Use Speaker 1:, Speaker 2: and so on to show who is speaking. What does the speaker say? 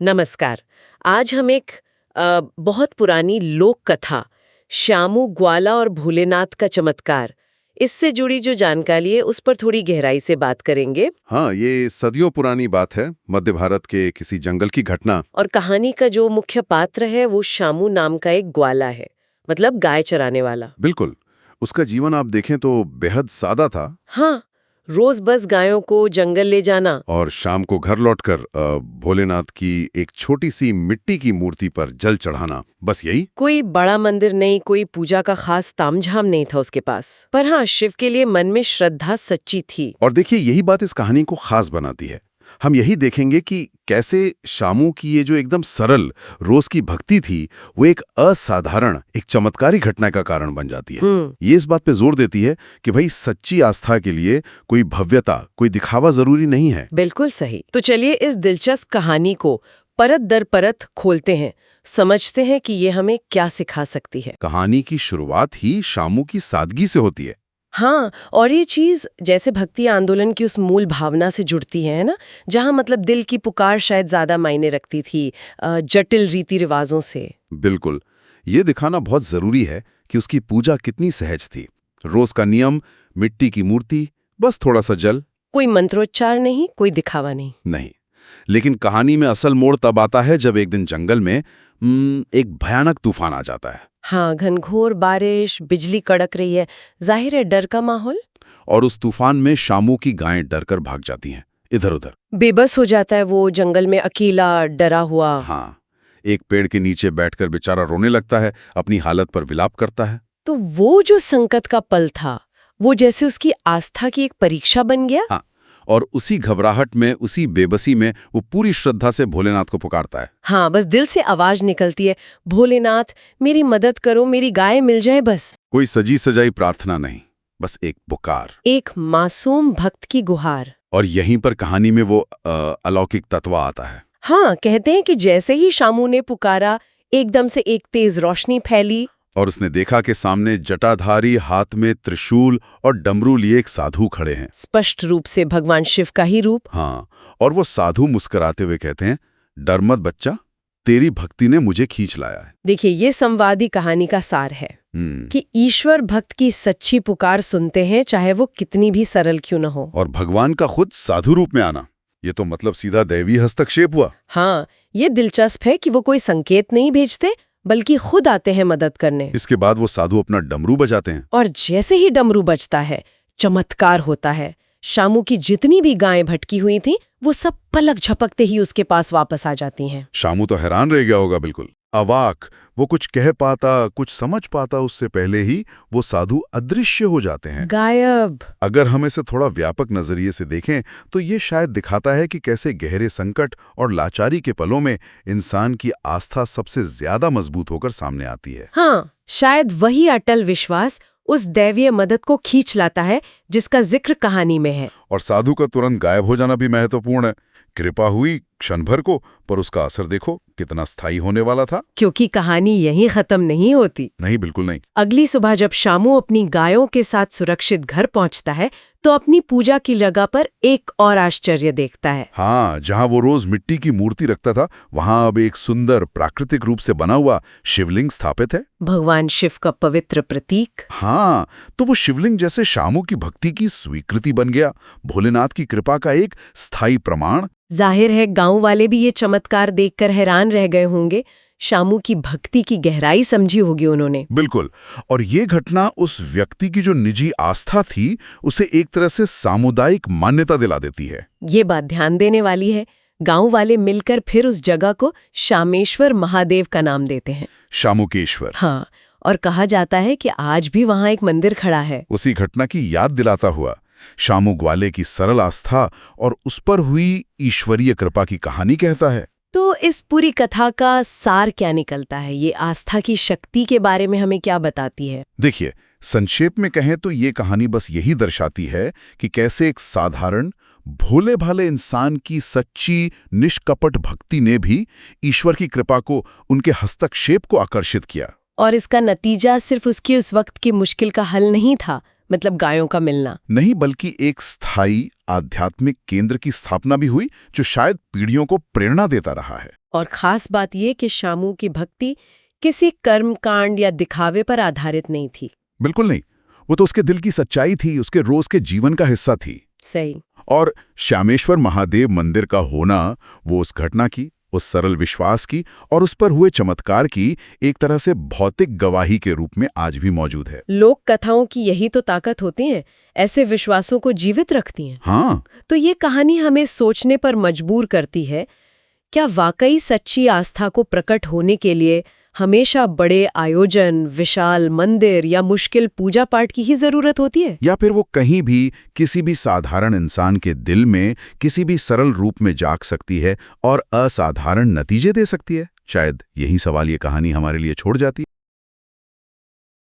Speaker 1: नमस्कार। आज हम एक बहुत पुरानी लोक कथा श्यामू ग्वाला और भोलेनाथ का चमत्कार इससे जुड़ी जो जानकारी है उस पर थोड़ी गहराई से बात करेंगे।
Speaker 2: हाँ, ये सदियों पुरानी बात है। मध्य भारत के किसी जंगल की घटना।
Speaker 1: और कहानी का जो मुख्य पात्र है वो श्यामू नाम का एक ग्वाला है, मतलब गाय चराने वाला।
Speaker 2: बिल्कुल। उसका जीवन आप देखें तो बेहद सादा था।
Speaker 1: हाँ, रोज बस गायों को जंगल ले जाना
Speaker 2: और शाम को घर लौटकर भोलेनाथ की एक छोटी सी मिट्टी की मूर्ति पर जल चढ़ाना, बस यही।
Speaker 1: कोई बड़ा मंदिर नहीं, कोई पूजा का खास तामझाम नहीं था उसके पास। पर हाँ, शिव के लिए मन में श्रद्धा सच्ची थी।
Speaker 2: और देखिए, यही बात इस कहानी को खास बनाती है। हम यही देखेंगे कि कैसे शामू की ये जो एकदम सरल रोज की भक्ति थी, वो एक असाधारण, एक चमत्कारी घटना का कारण बन जाती है। ये इस बात पे जोर देती है कि भाई सच्ची आस्था के लिए कोई भव्यता, कोई दिखावा जरूरी नहीं है।
Speaker 1: बिल्कुल सही। तो चलिए इस दिलचस्प कहानी को परत दर परत खोलते हैं, समझते हैं कि ये हमें क्या सिखा सकती है।
Speaker 2: कहानी की शुरुआत ही शामू की सादगी से होती है।
Speaker 1: हाँ, और ये चीज जैसे भक्ति आंदोलन की उस मूल भावना से जुड़ती है ना, जहाँ मतलब दिल की पुकार शायद ज्यादा मायने रखती थी जटिल रीति रिवाजों से।
Speaker 2: बिल्कुल। ये दिखाना बहुत जरूरी है कि उसकी पूजा कितनी सहज थी। रोज का नियम, मिट्टी की मूर्ति, बस थोड़ा सा जल।
Speaker 1: कोई मंत्रोच्चार नहीं, कोई दिखावा नहीं।
Speaker 2: नहीं। लेकिन कहानी में असल मोड़ तब आता है जब एक दिन जंगल में एक भयानक तूफान आ जाता है।
Speaker 1: हाँ, घनघोर बारिश, बिजली कड़क रही है, जाहिर है डर का माहौल।
Speaker 2: और उस तूफान में शामू की गायें डरकर भाग जाती हैं इधर उधर।
Speaker 1: बेबस हो जाता है वो जंगल में अकेला, डरा हुआ।
Speaker 2: हाँ, एक पेड़ के नीचे बैठकर बेचारा रोने लगता है, अपनी हालत पर विलाप करता है।
Speaker 1: तो वो जो संकट का पल था, वो जैसे उसकी आस्था की एक परीक्षा बन गया।
Speaker 2: हाँ, और उसी घबराहट में, उसी बेबसी में वो पूरी श्रद्धा से भोलेनाथ को पुकारता है।
Speaker 1: हाँ, बस दिल से आवाज निकलती है, भोलेनाथ मेरी मदद करो, मेरी गाय मिल जाए बस।
Speaker 2: कोई सजी सजाई प्रार्थना नहीं, बस एक पुकार,
Speaker 1: एक मासूम भक्त की गुहार।
Speaker 2: और यहीं पर कहानी में वो अलौकिक तत्व आता है।
Speaker 1: हाँ, कहते हैं कि जैसे ही शामू ने पुकारा, एकदम से एक तेज रोशनी फैली।
Speaker 2: और उसने देखा कि सामने जटाधारी, हाथ में त्रिशूल और डमरू लिए एक साधु खड़े हैं।
Speaker 1: स्पष्ट रूप से भगवान शिव का ही रूप।
Speaker 2: हाँ, और वो साधु मुस्कुराते हुए कहते हैं, डर मत बच्चा, तेरी भक्ति ने मुझे खींच लाया है।
Speaker 1: देखिए, ये संवादी कहानी का सार है कि ईश्वर भक्त की सच्ची पुकार सुनते हैं, चाहे वो कितनी भी सरल क्यों न हो।
Speaker 2: और भगवान का खुद साधु रूप में आना, ये तो मतलब सीधा दैवी हस्तक्षेप हुआ।
Speaker 1: हाँ, ये दिलचस्प है कि वो कोई संकेत नहीं भेजते, बल्कि खुद आते हैं मदद करने।
Speaker 2: इसके बाद वो साधु अपना डमरू बजाते हैं।
Speaker 1: और जैसे ही डमरू बजता है, चमत्कार होता है। शामू की जितनी भी गायें भटकी हुई थीं, वो सब पलक झपकते ही उसके पास वापस आ जाती हैं।
Speaker 2: शामू तो हैरान रह गया होगा, बिल्कुल अवाक। वो कुछ कह पाता, कुछ समझ पाता उससे पहले ही वो साधु अदृश्य हो जाते हैं,
Speaker 1: गायब।
Speaker 2: अगर हम इसे थोड़ा व्यापक नजरिए से देखें तो ये शायद दिखाता है कि कैसे गहरे संकट और लाचारी के पलों में इंसान की आस्था सबसे ज्यादा मजबूत होकर सामने आती है।
Speaker 1: हाँ, शायद वही अटल विश्वास उस दैवीय मदद को खींच लाता है जिसका जिक्र कहानी में है।
Speaker 2: और साधु का तुरंत गायब हो जाना भी महत्वपूर्ण है। कृपा हुई क्षण भर को, पर उसका असर देखो कितना स्थायी होने वाला था।
Speaker 1: क्योंकि कहानी यहीं खत्म नहीं होती।
Speaker 2: नहीं, बिल्कुल नहीं।
Speaker 1: अगली सुबह जब शामू अपनी गायों के साथ सुरक्षित घर पहुंचता है, तो अपनी पूजा की जगह पर एक और आश्चर्य देखता है।
Speaker 2: हाँ, जहाँ वो रोज मिट्टी की मूर्ति रखता था, वहाँ अब एक सुंदर प्राकृतिक रूप से बना हुआ शिवलिंग स्थापित है।
Speaker 1: भगवान शिव का पवित्र प्रतीक।
Speaker 2: हाँ, तो वो शिवलिंग जैसे शामू की भक्ति की स्वीकृति बन गया, भोलेनाथ की कृपा का एक स्थायी प्रमाण।
Speaker 1: जाहिर है गांव वाले भी ये चमत्कार देखकर हैरान रह गए होंगे। शामू की भक्ति की गहराई समझी होगी उन्होंने।
Speaker 2: बिल्कुल। और ये घटना उस व्यक्ति की जो निजी आस्था थी, उसे एक तरह से सामुदायिक मान्यता दिला देती है।
Speaker 1: ये बात ध्यान देने वाली है। गांव वाले मिलकर फिर उस जगह को शामेश्वर महादेव का नाम देते हैं।
Speaker 2: शामुकेश्वर।
Speaker 1: हाँ, और कहा जाता है कि आज भी वहाँ एक मंदिर खड़ा है।
Speaker 2: उसी घटना की याद दिलाता हुआ शामू ग्वाले की सरल आस्था और उस पर हुई ईश्वरीय कृपा की कहानी कहता है।
Speaker 1: तो इस पूरी कथा का सार क्या निकलता है? ये आस्था की शक्ति के बारे में हमें क्या बताती है?
Speaker 2: देखिए, संक्षेप में कहें तो ये कहानी बस यही दर्शाती है कि कैसे एक साधारण, भोले भाले इंसान की सच्ची, निष्कपट भक्ति ने भी ईश्वर की कृपा को, उनके हस्तक्षेप को आकर्षित किया।
Speaker 1: और इसका नतीजा सिर्फ उसकी उस वक्त की मुश्किल का हल नहीं था, मतलब गायों का मिलना।
Speaker 2: नहीं, बल्कि एक स्थायी आध्यात्मिक केंद्र की स्थापना भी हुई जो शायद पीढ़ियों को प्रेरणा देता रहा है।
Speaker 1: और खास बात ये कि शामू की भक्ति किसी कर्म कांड या दिखावे पर आधारित नहीं थी।
Speaker 2: बिल्कुल नहीं, वो तो उसके दिल की सच्चाई थी, उसके रोज के जीवन का हिस्सा थी।
Speaker 1: सही।
Speaker 2: और श्यामेश्वर महादेव मंदिर का होना वो उस घटना की, उस सरल विश्वास की और उस पर हुए चमत्कार की एक तरह से भौतिक गवाही के रूप में आज भी मौजूद है।
Speaker 1: लोक कथाओं की यही तो ताकत होती है, ऐसे विश्वासों को जीवित रखती हैं।
Speaker 2: हाँ,
Speaker 1: तो ये कहानी हमें सोचने पर मजबूर करती है, क्या वाकई सच्ची आस्था को प्रकट होने के लिए हमेशा बड़े आयोजन, विशाल मंदिर या मुश्किल पूजा पाठ की ही जरूरत होती है?
Speaker 2: या फिर वो कहीं भी किसी भी साधारण इंसान के दिल में किसी भी सरल रूप में जाग सकती है और असाधारण नतीजे दे सकती है? शायद यही सवाल ये कहानी हमारे लिए छोड़ जाती है।